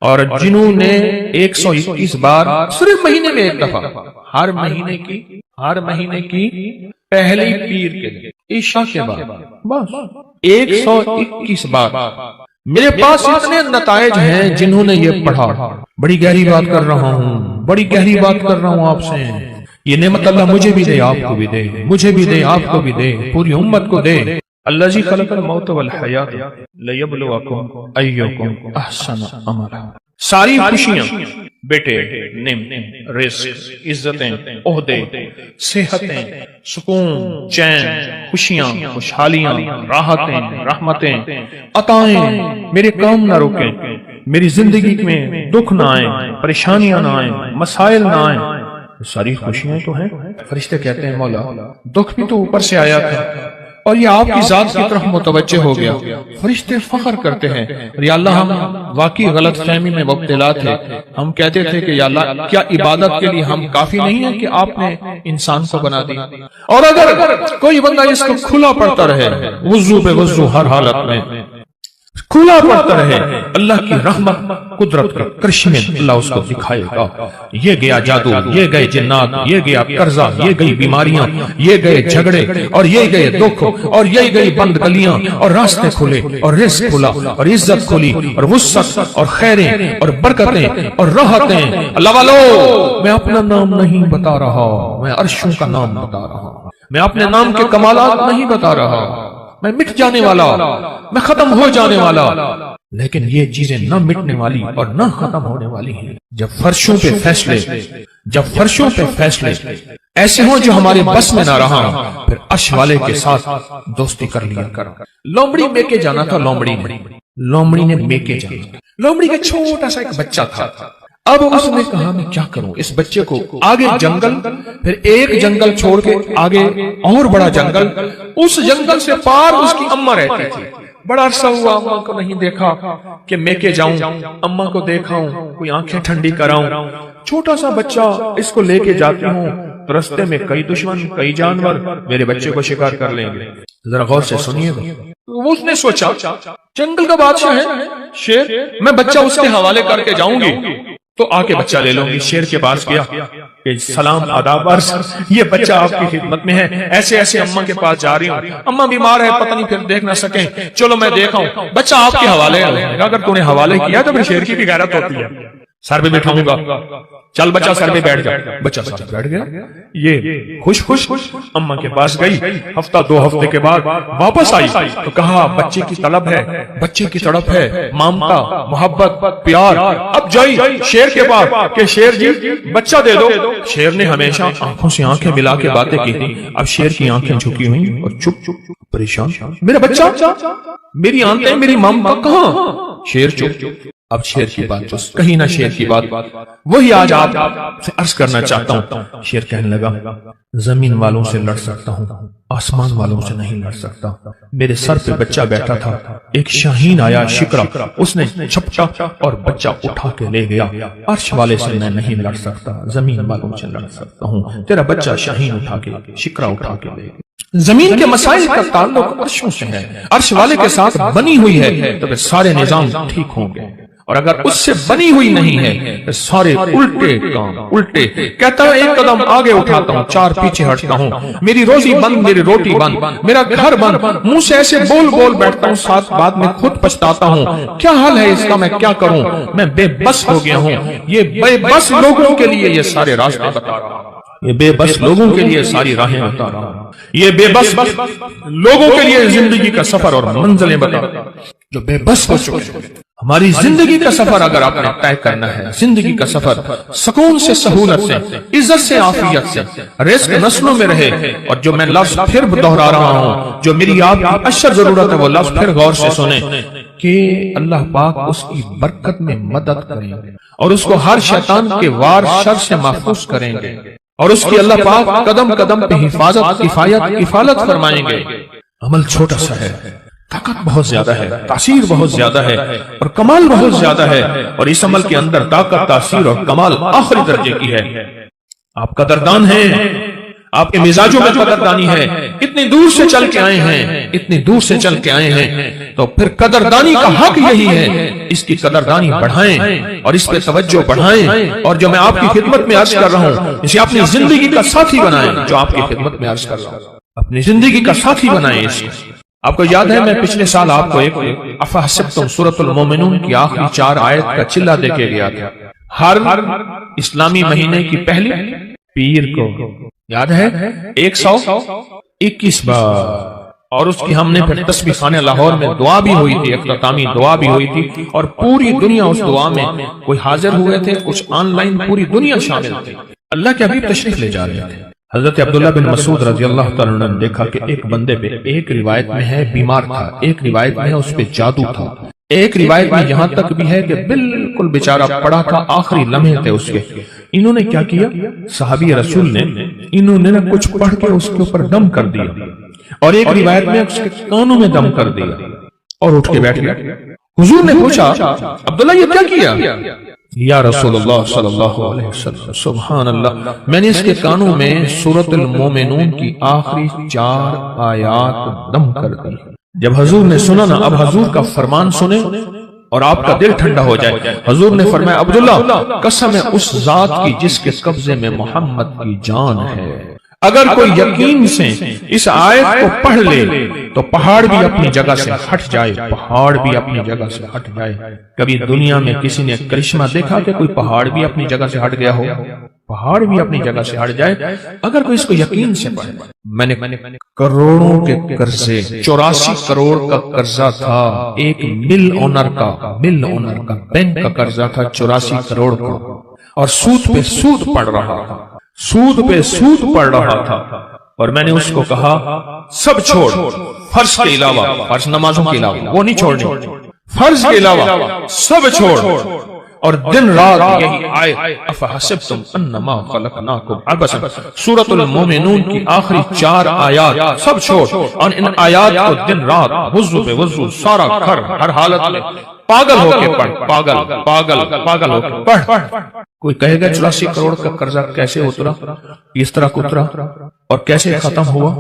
اور جنہوں نے 121 بار صرف مہینے میں ایک دفعہ، ہر مہینے کی پہلی پیر کے دن عشاء کے بعد بس 121 بار، میرے پاس اتنے نتائج ہیں جنہوں نے یہ پڑھا۔ بڑی گہری بات کر رہا ہوں آپ سے، یہ نعمت اللہ مجھے بھی دے، آپ کو بھی دے، مجھے بھی دے، آپ کو بھی دے، پوری امت کو دے۔ الذی خلق الموت والحیات لیبلوکم ایکم احسن عملا۔ ساری خوشیاں، بیٹے، نعمت، رزق، عزتیں، عہدے، صحتیں، سکون، چین، خوشیاں، خوشحالیاں، راحتیں، رحمتیں، عطائیں میرے کام نہ روکیں، میری زندگی میں دکھ نہ آئیں، پریشانیاں نہ آئیں، مسائل نہ آئیں، ساری خوشیاں تو ہیں۔ فرشتے کہتے ہیں مولا دکھ بھی تو اوپر سے آیا تھا اور یہ آپ کی ذات کی طرف متوجہ ہو گیا۔ فرشتے فخر کرتے ہیں، یا اللہ ہم واقعی غلط فہمی میں مبتلا تھے، ہم کہتے تھے کہ یا اللہ کیا عبادت کے لیے ہم کافی نہیں ہیں کہ آپ نے انسان کو بنا دیا؟ اور اگر کوئی بندہ اس کو کھلا پڑتا رہے، وضو پہ وضو ہر حالت میں کھلا پڑتا رہے، اللہ کی رحمت قدرت کا کرشمے اللہ اس کو دکھائے گا۔ یہ گیا جادو، یہ گئے جنات، یہ گیا قرضہ، یہ گئی بیماریاں، یہ گئے جھگڑے، اور یہ گئے دکھ، اور یہ گئی بند گلیاں، اور راستے کھلے، اور رزق کھلا، اور عزت کھلی، اور وسعت، اور خیریں، اور برکتیں، اور راحتیں۔ اللہ والو میں اپنا نام نہیں بتا رہا، میں عرشوں کا نام بتا رہا، میں اپنے نام کے کمالات نہیں بتا رہا، میں مٹ جانے والا، میں ختم ہو جانے والا، لیکن یہ چیزیں نہ مٹنے والی اور نہ ختم ہونے والی ہیں۔ جب فرشوں پہ فیصلے ایسے ہوں جو ہمارے بس میں نہ رہا، پھر عرش والے کے ساتھ دوستی کر لیا کر۔ لومڑی میکے جانا تھا، لومڑی نے میکے جانا، لومڑی کا چھوٹا سا ایک بچہ تھا۔ اب اس نے کہا میں کیا کروں، اس بچے کو آگے جنگل، پھر ایک جنگل چھوڑ کے آگے اور بڑا جنگل، اس جنگل سے پار اس کی اماں رہتی تھی۔ بڑا عرصہ ہوا اماں کو نہیں دیکھا کہ میں کے جاؤں، اماں کو دیکھاؤں، کوئی آنکھیں ٹھنڈی کراؤں۔ چھوٹا سا بچہ، اس کو لے کے جاتی ہوں، رستے میں کئی دشمن، کئی جانور میرے بچے کو شکار کر لیں گے، ذرا غور سے سنیے گا۔ اس نے سوچا جنگل کا بادشاہ ہے شیر، میں بچہ اس کے حوالے کر کے جاؤں گی تو آ کے بچہ لے لوں گی۔ شیر کے پاس گیا کہ سلام آداب عرض، یہ بچہ آپ کی خدمت میں ہے، ایسے ایسے اماں کے پاس جا رہی ہوں، اماں بیمار ہے، پتہ نہیں پھر دیکھ نہ سکیں، چلو میں دیکھا ہوں، بچہ آپ کے حوالے ہے۔ اگر تو نے حوالے کیا تو پھر شیر کی بھی غیرت ہوتی ہے، سر پہ بٹھاؤں گا، چل بچہ سر پہ بیٹھ جا۔ بچہ سر پہ بیٹھ گیا، یہ خوش اماں کے پاس گئی۔ ہفتہ دو ہفتے کے بعد واپس آئی تو کہا بچے کی طلب ہے، بچے کی تڑپ ہے، مامتا، محبت، پیار۔ اب جائی شیر کے پاس کہ شیر جی بچہ دے دو۔ شیر نے ہمیشہ آنکھوں سے آنکھیں ملا کے باتیں کی تھی، اب شیر کی آنکھیں جھکی ہوئی اور چپ پریشان، میرا بچہ، میری آنکھیں، میری مامتا کہاں؟ شیر چپ۔ اب شیر کی بات تو کہیں نہ شیر کی بات، وہی آج آپ سے عرض کرنا چاہتا ہوں۔ شیر کہنے لگا زمین والوں سے لڑ سکتا ہوں، آسمان والوں سے نہیں لڑ سکتا۔ میرے سر پہ بچہ بیٹھا تھا، ایک شاہین آیا شکرا، اس نے جھپٹا اور بچہ اٹھا کے لے گیا۔ عرش والے سے میں نہیں لڑ سکتا، زمین والوں سے لڑ سکتا ہوں۔ تیرا بچہ شاہین اٹھا کے، شکرا اٹھا کے لے گیا۔ زمین کے مسائل کا تعلق عرشوں سے ہے، عرش والے کے ساتھ بنی ہوئی ہے تو پھر سارے نظام ٹھیک ہوں گے، اور اگر اس سے بنی ہوئی نہیں ہے تو سارے الٹے کام الٹے۔ کہتا ہے ایک قدم آگے اٹھاتا ہوں، چار پیچھے ہٹتا ہوں، میری روزی بند، میری روٹی بند، میرا گھر بند، منہ سے ایسے بول بیٹھتا ہوں، ساتھ بعد میں خود پچھتاتا ہوں، کیا حل ہے اس کا، میں کیا کروں، میں بے بس ہو گیا ہوں۔ یہ بے بس لوگوں کے لیے یہ سارے راستے بتا رہا ہوں، یہ بے بس لوگوں کے لیے ساری راہیں بتا رہا ہوں، یہ بے بس لوگوں کے لیے زندگی کا سفر اور منزلیں بتا رہا ہوں جو بے بس ہو چکے ہیں۔ ہماری زندگی کا سفر اگر آپ نے طے کرنا ہے، زندگی کا سفر سکون سے، سہولت سے، عزت سے، عافیت سے، رزق نسلوں میں رہے، اور جو میں لفظ پھر دہرا رہا ہوں، جو میری آپ کی اشر ضرورت ہے، وہ لفظ پھر غور سے سنیں کہ اللہ پاک اس کی برکت میں مدد کریں گے، اور اس کو ہر شیطان کے وار شر سے محفوظ کریں گے، اور اس کی اللہ پاک قدم قدم پہ حفاظت، کفالت فرمائیں گے۔ عمل چھوٹا سا ہے، طاقت بہت زیادہ ہے، تاثیر بہت زیادہ ہے، اور کمال بہت زیادہ ہے، اور اس عمل کے اندر طاقت، تاثیر اور کمال آخری درجے کی ہے۔ آپ قدردان ہیں، آپ کے مزاجوں میں قدردانی ہے، اتنی دور سے چل کے آئے ہیں، اتنی دور سے چل کے آئے ہیں، تو پھر قدردانی کا حق یہی ہے، اس کی قدردانی بڑھائیں اور اس پہ توجہ بڑھائیں، اور جو میں آپ کی خدمت میں عرض کر رہا ہوں اسے اپنی زندگی کا ساتھی بنائیں، جو آپ کی خدمت میں عرض کر رہا ہوں اپنی زندگی کا ساتھی بنائیں اس کو۔ آپ کو یاد ہے میں پچھلے سال آپ کو ایک افحسبتم سورۃ المومنون کی آخری 4 آیت کا چلہ دے کے گیا تھا۔ ہر اسلامی مہینے کی پہلی پیر کو یاد ہے 121 بار، اور اس کی ہم نے پھر تسبیح خانہ لاہور میں دعا بھی ہوئی تھی، اختتامی دعا بھی ہوئی تھی، اور پوری دنیا اس دعا میں کوئی حاضر ہوئے تھے، کچھ آن لائن پوری دنیا شامل تھی۔ اللہ کے حبیب تشریف لے جا رہے تھے۔ حضرت عبداللہ بن مسعود رضی اللہ تعالیٰ عنہ نے دیکھا کہ ایک بندے پہ، ایک روایت میں ہے بیمار تھا، ایک روایت میں ہے اس پہ جادو تھا، ایک روایت میں یہاں تک بھی ہے کہ بالکل بیچارہ پڑا تھا، آخری لمحے تھے اس کے۔ انہوں نے کیا کیا؟ صحابی رسول نے انہوں نے کچھ پڑھ کے اس کے اوپر دم کر دیا، اور ایک روایت میں اس کے کانوں میں دم کر دیا اور اٹھ کے بیٹھ گیا۔ حضور نے پوچھا عبداللہ یہ کیا کیا؟ یا رسول اللہ صلی اللہ علیہ وسلم سبحان اللہ، میں نے اس کے کانوں میں سورۃ المومنون کی آخری 4 آیات دم کر دی۔ جب حضور نے سنا نا، اب حضور کا فرمان سنیں اور آپ کا دل ٹھنڈا ہو جائے۔ حضور نے فرمایا عبداللہ قسم ہے اس ذات کی جس کے قبضے میں محمد کی جان ہے، اگر کوئی یقین سے اس آیت کو پڑھ لے تو پہاڑ بھی اپنی جگہ سے ہٹ جائے، پہاڑ بھی اپنی جگہ سے ہٹ جائے۔ کبھی دنیا میں کسی نے کرشمہ دیکھا کہ کوئی پہاڑ بھی اپنی جگہ سے ہٹ گیا ہو؟ پہاڑ بھی اپنی جگہ سے ہٹ جائے اگر کوئی اس کو یقین سے پڑھے۔ میں نے کروڑوں کے قرضے، 84 کروڑ کا قرضہ تھا، ایک مل اونر کا بینک کا قرضہ تھا 84 کروڑ کا، اور سود پہ سود پڑ رہا تھا، سود پہ سود پڑ رہا تھا، اور میں نے اس کو کہا سب چھوڑ، فرض کے علاوہ، فرض نمازوں کے علاوہ وہ نہیں چھوڑنی، فرض کے علاوہ سب چھوڑ، اور دن رات یہی آیت افحسبتم انما خلقناکم عبثا، سورۃ المومنون کی آخری 4 آیات سب چھوڑ، اور ان آیات کو دن رات وضو پہ وضو، سارا گھر ہر حالت میں پاگل ہو کے پڑھ، پاگل ہو کے پڑھ۔ کوئی کہے گا 84 کروڑ کا قرضہ کیسے اترا، اس طرح اترا اور کیسے ختم ہوا؟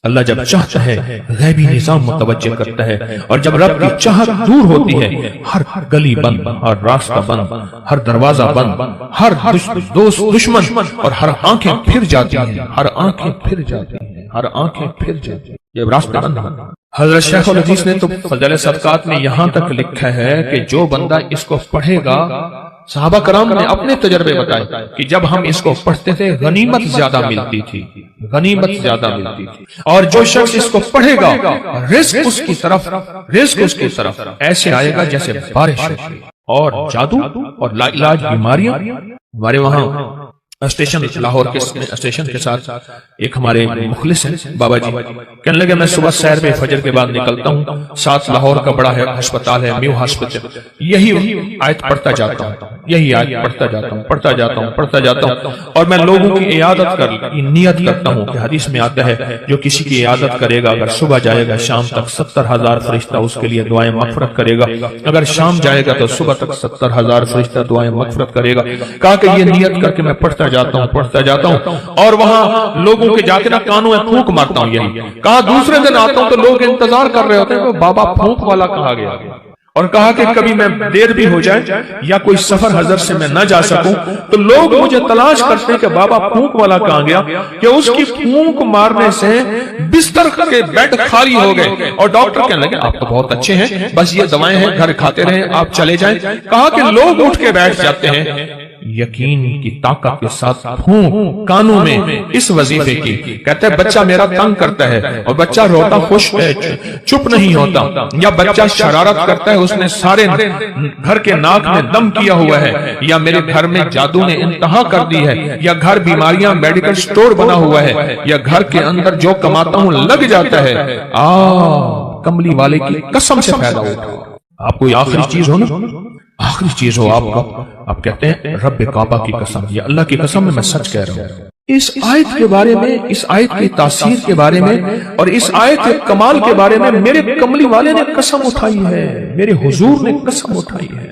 اللہ جب چاہتا ہے غیبی نظام متوجہ کرتا ہے، اور جب رب کی چاہت دور ہوتی ہے ہر گلی بند، ہر راستہ بند، ہر دروازہ بند، ہر دوست دشمن، اور ہر آنکھیں پھر جاتی ہیں، ہر آنکھیں پھر جاتی ہیں، ہر آنکھیں پھر جاتی ہیں جب راستہ بند ہے۔ حضرت شیخ الحدیث نے تو فضائل صدقات میں یہاں تک لکھا ہے کہ جو بندہ اس کو پڑھے گا، صحابہ کرام نے اپنے تجربے بتائے کہ جب ہم اس کو پڑھتے تھے غنیمت زیادہ ملتی تھی، غنیمت زیادہ ملتی تھی، اور جو شخص اس کو پڑھے گا رزق اس کی طرف ایسے آئے گا جیسے بارش ہوتی، اور جادو اور لا علاج بیماریاں۔ ہمارے وہاں اسٹیشن لاہور کے اسٹیشن کے ساتھ ایک ہمارے مخلص ہیں بابا جی، کہنے لگے میں صبح سیر پہ فجر کے بعد نکلتا ہوں، ساتھ لاہور کا بڑا ہے ہسپتال ہے میو ہاسپٹل، یہی آیت پڑھتا جاتا ہوں، یہی آیت پڑھتا جاتا ہوں، اور میں لوگوں کی عیادت نیت کرتا ہوں کہ حدیث میں آتا ہے جو کسی کی عیادت کرے گا، اگر صبح جائے گا شام تک 70,000 فرشتہ اس کے لیے دعائیں مغفرت کرے گا، اگر شام جائے گا تو صبح تک 70,000 فرشتہ دعائیں مغفرت کرے گا۔ کہا کہ یہ نیت کر کے میں پڑھتا جاتا ہوں، اور وہاں لوگوں کے جا کے نا کانوں میں پھونک مارتا ہوں۔ یہی کہا دوسرے دن آتا ہوں تو لوگ انتظار کر رہے ہوتے ہیں کہ بابا پھونک والا کہاں گیا، اور کہا کہ کبھی میں دیر بھی ہو جائے یا کوئی سفر حضر سے میں نہ جا سکوں تو لوگ مجھے تلاش کرتے ہیں کہ بابا پھونک والا کہاں گیا، کہ اس کی پھونک مارنے سے بستر کے بیڈ خالی ہو گئے، اور ڈاکٹر کہنے لگے آپ تو بہت اچھے ہیں، بس یہ دوائیں ہیں گھر کھاتے رہیں، آپ چلے جائیں۔ کہا کہ لوگ اٹھ کے بیٹھ جاتے ہیں یقین کی طاقت کے ساتھ پھونک کانوں میں اس وظیفے کی۔ کہتے ہیں بچہ میرا تنگ کرتا ہے اور بچہ روتا خوش ہے، چپ نہیں ہوتا، یا بچہ شرارت کرتا ہے، اس نے سارے گھر کے ناک میں دم کیا ہوا ہے، یا میرے گھر میں جادو نے انتہا کر دی ہے، یا گھر بیماریاں میڈیکل سٹور بنا ہوا ہے، یا گھر کے اندر جو کماتا ہوں لگ جاتا ہے، کملی والے کی قسم سے پیدا ہوتا۔ آپ کوئی آخری چیز ہو نا، آخری چیز ہو آپ کا، آپ کہتے ہیں رب کعبہ کی قسم، یا اللہ کی قسم میں سچ کہہ رہا ہوں۔ اس آیت کے بارے میں، اس آیت کی تاثیر کے بارے میں، اور اس آیت کے کمال کے بارے میں میرے کملی والے نے قسم اٹھائی ہے، میرے حضور نے قسم اٹھائی ہے۔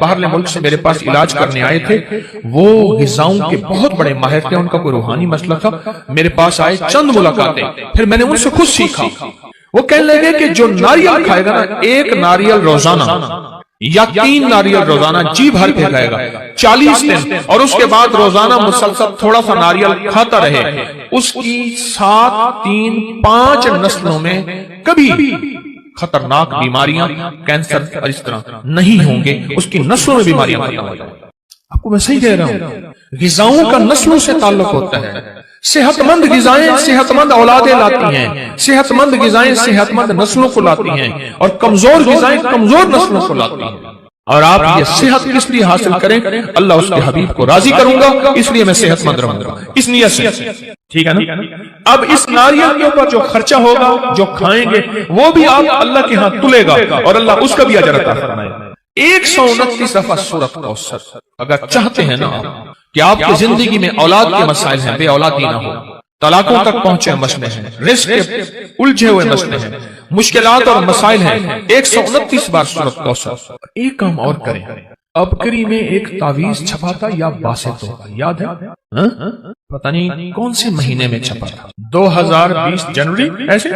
باہرلے ملک سے میرے پاس علاج کرنے آئے تھے، وہ غذاؤں کے بہت بڑے ماہر تھے، ان کا کوئی روحانی مسئلہ تھا، میرے پاس آئے، چند ملاقاتیں، پھر میں نے ان سے خود سیکھا۔ وہ کہنے لگے کہ جو ناریل کھائے گا نا، ایک ناریل روزانہ یا 3 ناریل روزانہ جی بھر کے کھائے گا 40 دن، اور اس کے بعد روزانہ مسلسل تھوڑا سا ناریل کھاتا رہے، اس کی 7، 3، 5 نسلوں میں کبھی خطرناک بیماریاں، کینسر اور اس طرح نہیں ہوں گے، اس کی نسلوں میں بیماریاں ختم ہو جائیں۔ آپ کو میں صحیح کہہ رہا ہوں، غذاؤں کا نسلوں سے تعلق ہوتا ہے۔ صحت مند غذائیں صحت مند اولادیں لاتی ہیں، صحت مند غذائیں صحت مند نسلوں کو لاتی ہیں، اور کمزور غذائیں کمزور نسلوں کو لاتی ہیں۔ اور آپ یہ صحت کس لیے حاصل کریں؟ اللہ اس کے حبیب کو راضی کروں گا، اس لیے میں صحت مند رہوں گا، اس نیت سے، ٹھیک ہے نا؟ اب اس ناریل کے اوپر جو خرچہ ہوگا، جو کھائیں گے، وہ بھی آپ اللہ کے ہاں تلے گا، اور اللہ اس کا بھی اجر عطا فرمائے گا۔ 129 دفعہ سورۃ کوثر۔ اگر چاہتے ہیں نا کہ آپ کی زندگی میں اولاد کے مسائل ہیں، بے اولادی نہ ہو، طلاقوں تک پہنچے مسئلے ہیں، رزق کے الجھے ہوئے مسئلے ہیں، مشکلات اور مسائل ہیں، 129 بار سورۃ کوثر۔ ایک کام اور کریں، ابکری میں ایک تعویذ چھپا تھا یا باسط ہوگا، یاد ہے؟ پتہ نہیں کون سے مہینے میں چھپا تھا، 2020 جنوری، ایسے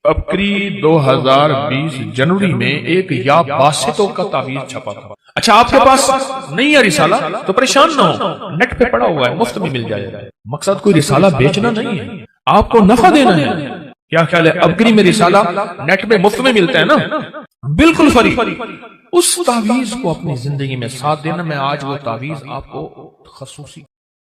ابکری 2020 جنوری میں ایک یا باسطوں کا تعویذ چھپا تھا۔ اچھا، آپ کے پاس نہیں ہے رسالہ تو پریشان نہ ہو، نیٹ پہ پڑا ہوا ہے، مفت میں مل جائے گا۔ مقصد کوئی رسالہ بیچنا نہیں ہے، آپ کو نفع دینا ہے۔ کیا خیال ہے؟ ابکری میں رسالہ نیٹ پہ مفت میں ملتا ہے نا، بالکل فری۔ اس تعویذ کو اپنی زندگی میں ساتھ دینا۔ میں آج وہ تعویذ آپ کو خصوصی